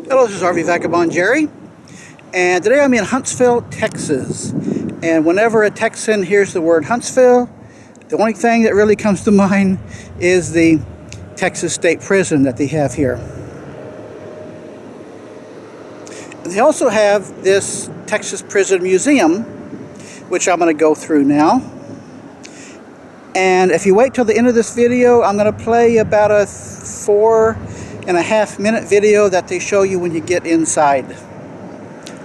Hello, this is RV Vagabond Jerry, and today I'm in Huntsville, Texas. And whenever a Texan hears the word Huntsville, the only thing that really comes to mind is the Texas State Prison that they have here. They also have this Texas Prison Museum, which I'm going to go through now. And if you wait till the end of this video, I'm going to play about a 4.5-minute video that they show you when you get inside.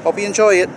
Hope you enjoy it.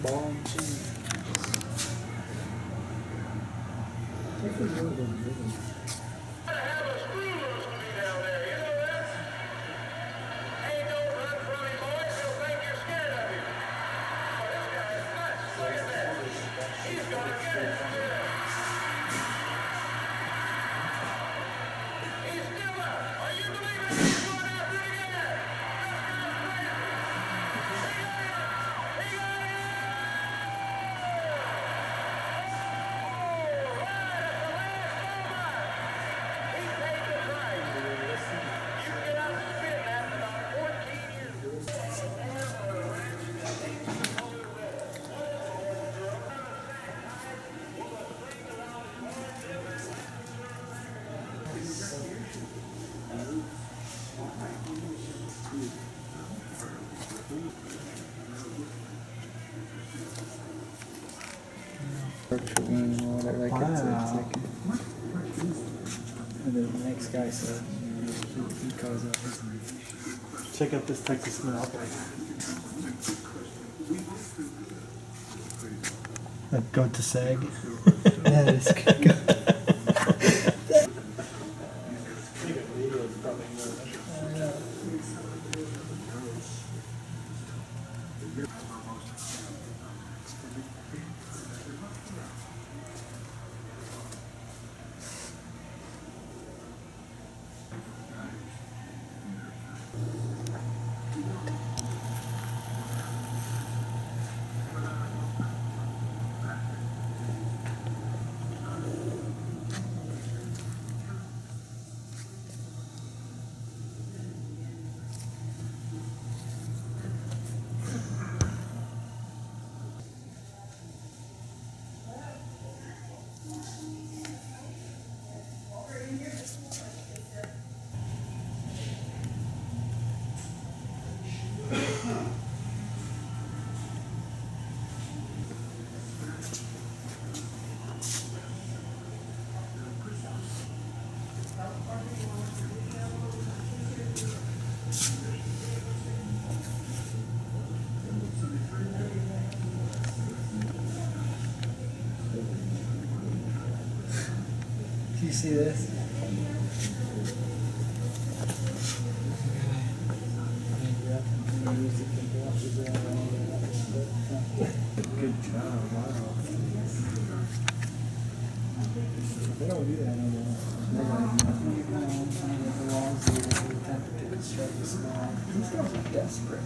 Ball and cheese. Whatever, like it's like, and the next guy said, he calls out his name. Check out this Texas Monopoly. Go to SAG. Yeah, it's good. Do you see this? Good job, wow. They don't do that anymore. They're like, the walls to construct the small. These guys are desperate.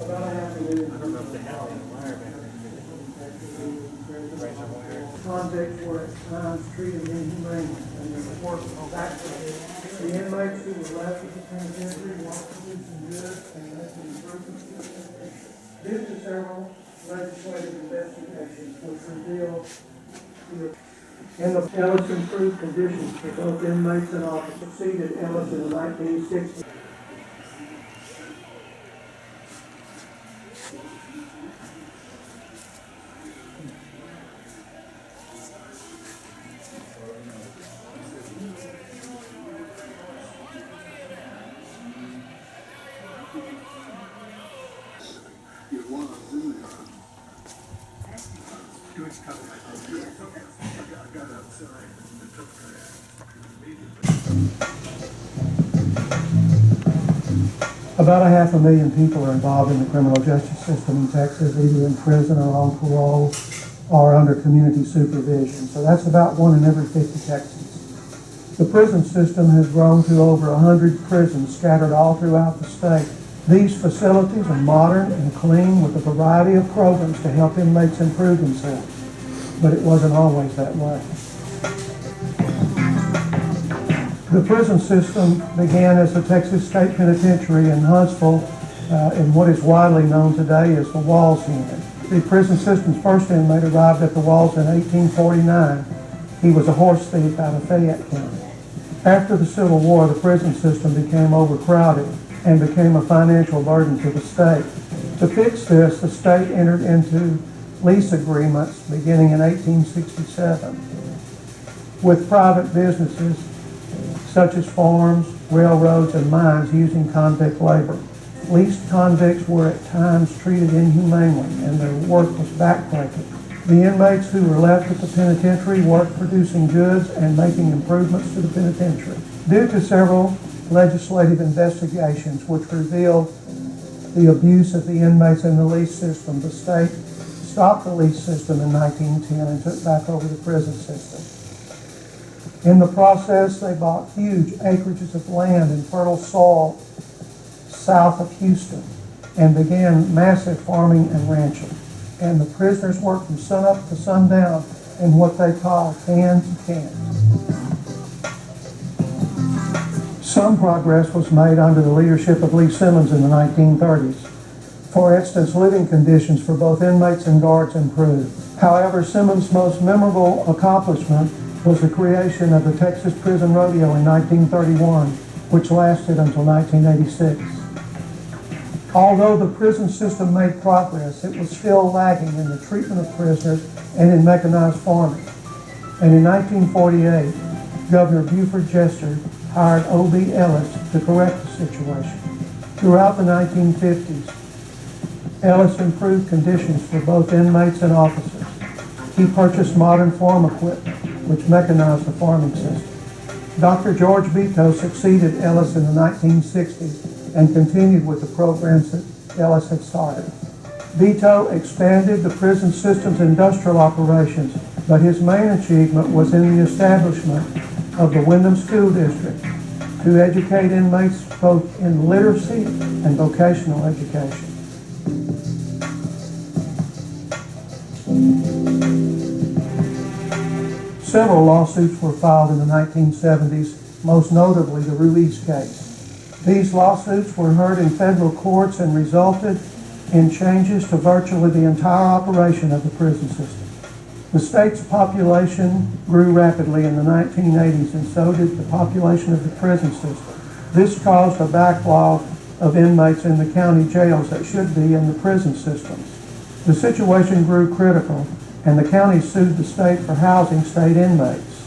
I don't know if they have any wire back there. Convicts were at times treated inhumanely and the report was accurate. The inmates who were left with the penitentiary wanted to do some good and left in improvements. Due to several legislative investigations which revealed in the Ellis improved conditions for both inmates and officers succeeded Ellis in the 1960s. About 500,000 people are involved in the criminal justice system in Texas, either in prison or on parole or under community supervision. So that's about 1 in every 50 Texans. The prison system has grown to over 100 prisons scattered all throughout the state. These facilities are modern and clean with a variety of programs to help inmates improve themselves. But it wasn't always that way. The prison system began as the Texas State Penitentiary in Huntsville, in what is widely known today as the Walls Unit. The prison system's first inmate arrived at the Walls in 1849. He was a horse thief out of Fayette County. After the Civil War, the prison system became overcrowded and became a financial burden to the state. To fix this, the state entered into lease agreements beginning in 1867 with private businesses such as farms, railroads, and mines using convict labor. Leased convicts were at times treated inhumanely, and their work was backbreaking. The inmates who were left at the penitentiary worked producing goods and making improvements to the penitentiary. Due to several legislative investigations which revealed the abuse of the inmates in the lease system, the state stopped the lease system in 1910 and took back over the prison system. In the process, they bought huge acreages of land and fertile soil south of Houston and began massive farming and ranching. And the prisoners worked from sunup to sundown in what they call can to can. Some progress was made under the leadership of Lee Simmons in the 1930s. For instance, living conditions for both inmates and guards improved. However, Simmons' most memorable accomplishment was the creation of the Texas Prison Rodeo in 1931, which lasted until 1986. Although the prison system made progress, it was still lagging in the treatment of prisoners and in mechanized farming. And in 1948, Governor Buford Jester hired O.B. Ellis to correct the situation. Throughout the 1950s, Ellis improved conditions for both inmates and officers. He purchased modern farm equipment, which mechanized the farming system. Dr. George Vito succeeded Ellis in the 1960s and continued with the programs that Ellis had started. Vito expanded the prison system's industrial operations, but his main achievement was in the establishment of the Wyndham School District to educate inmates both in literacy and vocational education. Several lawsuits were filed in the 1970s, most notably the Ruiz case. These lawsuits were heard in federal courts and resulted in changes to virtually the entire operation of the prison system. The state's population grew rapidly in the 1980s, and so did the population of the prison system. This caused a backlog of inmates in the county jails that should be in the prison systems. The situation grew critical, and the county sued the state for housing state inmates.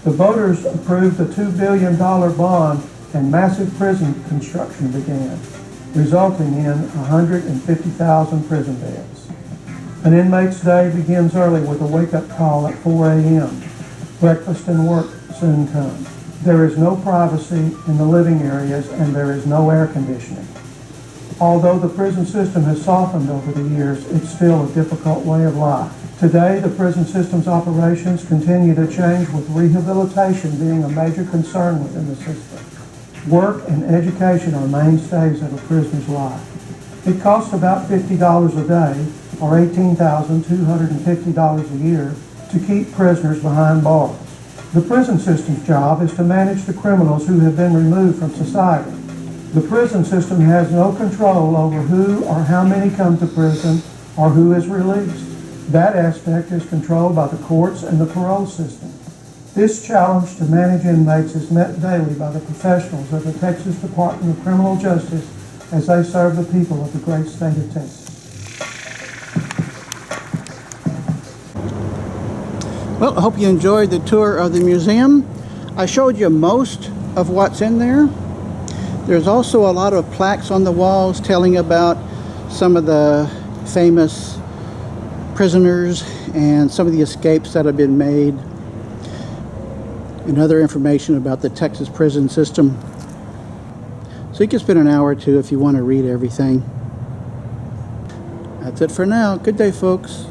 The voters approved a $2 billion bond, and massive prison construction began, resulting in 150,000 prison beds. An inmate's day begins early with a wake-up call at 4 a.m. Breakfast and work soon come. There is no privacy in the living areas, and there is no air conditioning. Although the prison system has softened over the years, it's still a difficult way of life. Today, the prison system's operations continue to change, with rehabilitation being a major concern within the system. Work and education are mainstays of a prisoner's life. It costs about $50 a day, or $18,250 a year, to keep prisoners behind bars. The prison system's job is to manage the criminals who have been removed from society. The prison system has no control over who or how many come to prison or who is released. That aspect is controlled by the courts and the parole system. This challenge to manage inmates is met daily by the professionals of the Texas Department of Criminal Justice as they serve the people of the great state of Texas. Well, I hope you enjoyed the tour of the museum. I showed you most of what's in there. There's also a lot of plaques on the walls telling about some of the famous prisoners and some of the escapes that have been made, and other information about the Texas prison system. So you can spend an hour or two if you want to read everything. That's it for now. Good day, folks.